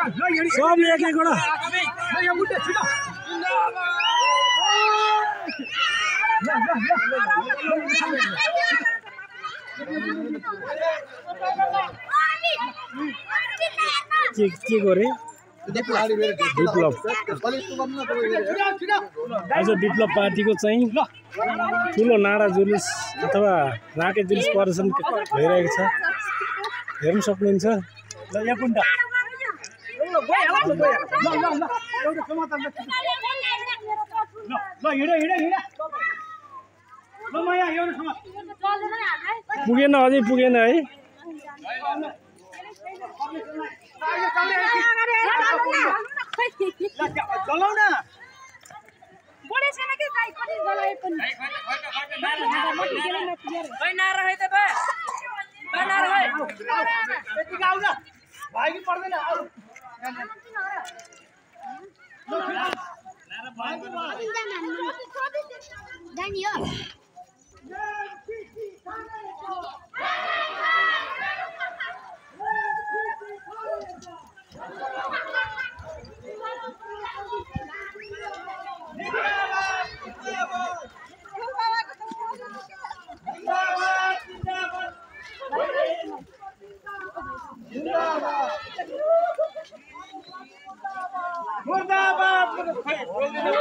सबले एक एकवटा के गरे विप्लव आज विप्लव पार्टीको चाहिँ ठुलो नारा जुलुस अथवा राकेट जुलुस प्रदर्शन भइरहेको छ हेर्न सक्नुहुन्छ पुगेन अझै पुगेन है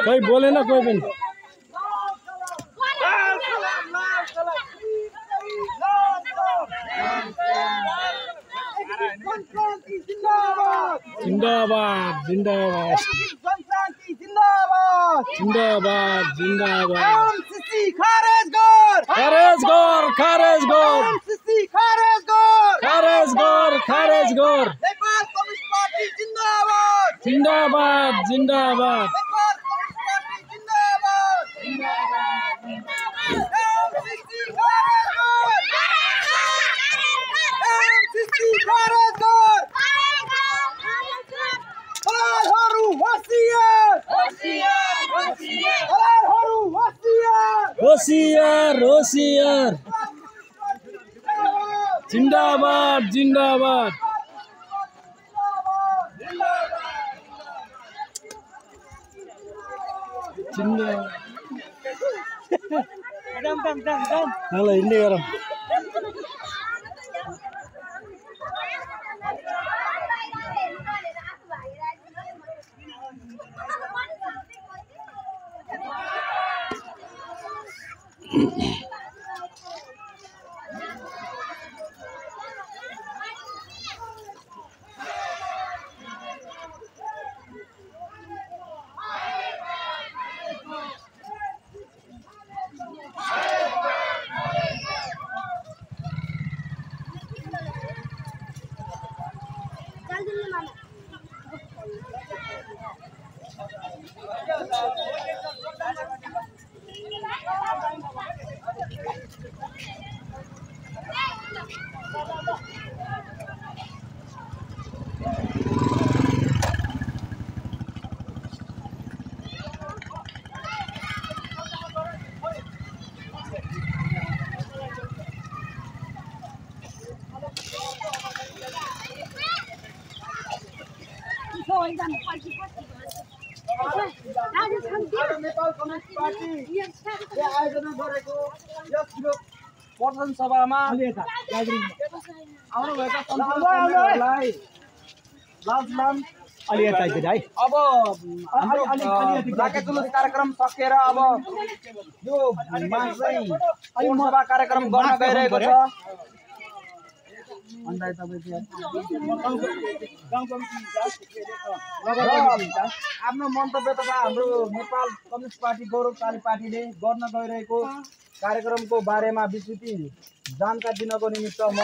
कोही बोलेन कोही पनि जिंदाबाद जिंदाबाद जिंदाबाद जिंदाबाद खारेज कर खारेज कर खारेज कर खारेज कर खारेज कर नेपाल कम्युनिस्ट पार्टी जिंदाबाद जिंदाबाद जिंदाबाद होशियार होशियार जिंदाबाद जिंदाबाद हेलो हिंदी गरम नेपाल कम्युनिस्ट पार्टीले आयोजना गरेको यस प्रदर्शन सभामा आउनुभएका सन्तानहरूलाई अब राकेट जुलुस कार्यक्रम सकेर अब यो सभा कार्यक्रम गर्न गइरहेको छ। आफ्नो मन्तव्य तथा हाम्रो नेपाल कम्युनिस्ट पार्टी गौरवशाली पार्टीले गर्न गइरहेको कार्यक्रमको बारेमा विस्तृत जानकारी दिनको निमित्त म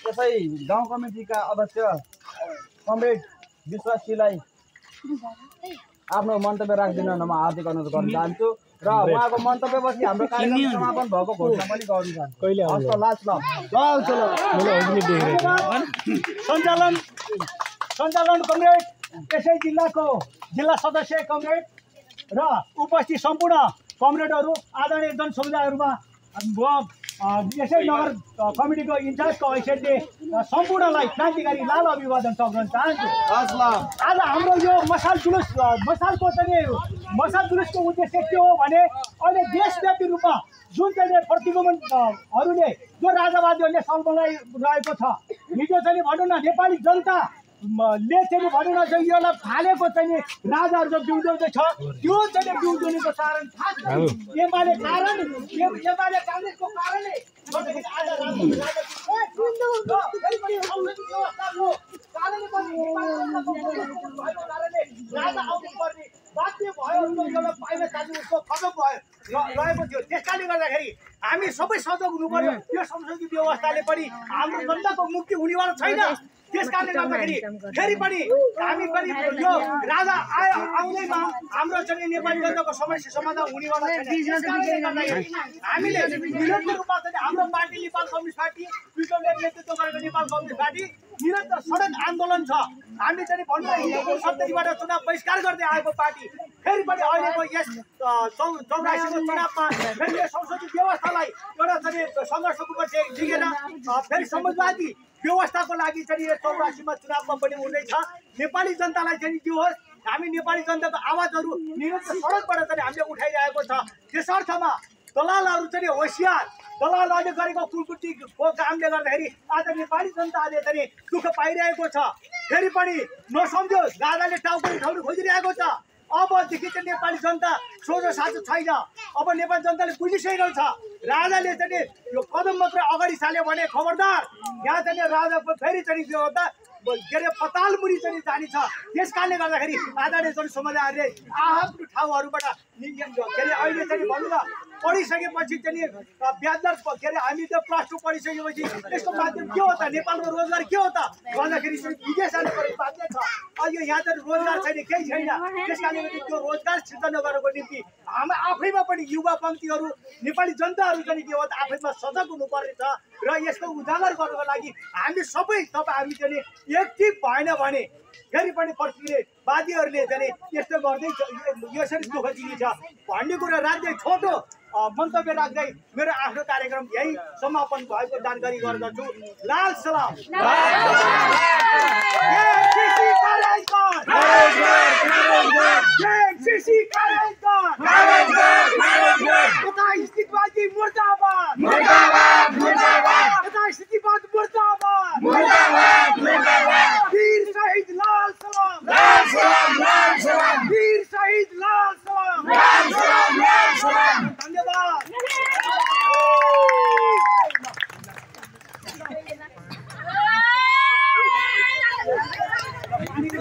त्यसै गाउँ कमिटीका अध्यक्ष कमरेड विश्वासजीलाई आफ्नो मन्तव्य राखिदिन म हार्दिक अनुरोध गर्न चाहन्छु र उहाँको मन्तव्यपछि हाम्रो कार्यक्रम समापन भएको घोषणा पनि गर्नु चाहन्छु। कहिले हस् त लास्ट ल सञ्चालन कमरेड त्यसै जिल्लाको जिल्ला सदस्य कमरेड र उपस्थित सम्पूर्ण कमरेडहरू आदरणीय जनसमुदायहरूमा यसै नगर कमिटीको इन्चार्जको हैसियतले सम्पूर्णलाई क्रान्तिकारी लाल अभिवादन टक्राउन चाहन्छु। आज हाम्रो यो मसाल जुलुसको उद्देश्य के हो भने अहिले देशव्यापी रूपमा जुन चाहिँ प्रतिगमनहरूले जो राजावादीहरूले सल्बलाई रहेको छ, हिजो चाहिँ भनौँ न नेपाली जनता ले चाहिँ भनौँ न चाहिँ योलाई फालेको चाहिँ राजाहरू जो बिउजाउँदैछ त्यो चाहिँ बिउजाउनेको कारण एमाले काङ्ग्रेसको कारणले राजा आउनु पर्ने बाध्य भयो, एउटा पाइन काट्नु उसको खतम भयो रहेको थियो। त्यस कारणले गर्दाखेरि हामी सबै सजग हुनु पर्यो। यो संसदीय व्यवस्थाले पनि हाम्रो जनताको मुक्ति हुनेवाला छैन। त्यस कारणले गर्दाखेरि फेरि पनि हामी पनि यो राजा आउँदैमा हाम्रो चाहिँ नेपाली जनताको समस्या समाधान हुनेवाला छैन। त्यस कारणले गर्दाखेरि हामीले विरोधको रूपमा चाहिँ हाम्रो पार्टी नेपाल कम्युनिस्ट पार्टी विक्रमले नेतृत्व गरेको नेपाल कम्युनिस्ट पार्टी निरन्तर सडक आन्दोलन छ। हामी चाहिँ भन्नु 70बाट चुनाव बहिष्कार गर्दै आएको पार्टी फेरि पनि अहिलेको यस 84को चुनावमा फेरि यस संसदीय व्यवस्थालाई एउटा चाहिँ सङ्घर्षको पछि लिएर फेरि समाजवादी व्यवस्थाको लागि चाहिँ यस 84मा चुनावमा पनि हुँदैछ। नेपाली जनतालाई चाहिँ दियोस्। हामी नेपाली जनताको आवाजहरू निरन्तर सडकबाट चाहिँ हामीले उठाइरहेको छ। त्यसर्थमा दलालहरू चाहिँ होसियार, दलालहरूले गरेको कुलकुटीको कामले गर्दाखेरि आज नेपाली जनताले चाहिँ दुःख पाइरहेको छ। फेरि पनि नसम्झोस्, राजाले टाउको उठाउनु खोजिरहेको छ। अबदेखि चाहिँ नेपाली जनता सोझो साझो छैन। अब नेपाली जनताले बुझिसकेको छ राजाले चाहिँ यो कदम मात्र अगाडि साल्यो भने खबरदार यहाँ चाहिँ राजाको फेरि चाहिँ के अरे पतालमुरी चाहिँ जाने छ। त्यस कारणले गर्दाखेरि आदरणीय जनसमुदायहरूले आफ्नो ठाउँहरूबाट के अरे अहिले चाहिँ भनौँ न पढिसकेपछि चाहिँ ब्याज दर के अरे हामी त +2 पढिसकेपछि यसको माध्यम के हो त, नेपालको रोजगार के हो त भन्दाखेरि चाहिँ विदेश जानु पर्ने बाध्य छ। अहिले यहाँ त रोजगार छैन, केही छैन। त्यस कारणले गर्दा त्यो रोजगार सिर्जना गर्नको निम्ति हामी आफैमा पनि युवा पङ्क्तिहरू नेपाली जनताहरू चाहिँ के हो त आफैमा सजग हुनुपर्ने छ। र यसको उजागर गर्नको लागि हामी सबै हामी चाहिँ एक्टिभ भएन भने फेरि पनि प्रतिवादीहरूले चाहिँ यस्तो गर्दै यसरी दुःख दिनेछ भन्ने कुरा राख्दै छोटो मन्तव्य राख्दै मेरो आफ्नो कार्यक्रम यही समापन भएको जानकारी गर्दछु। लाल सलाम।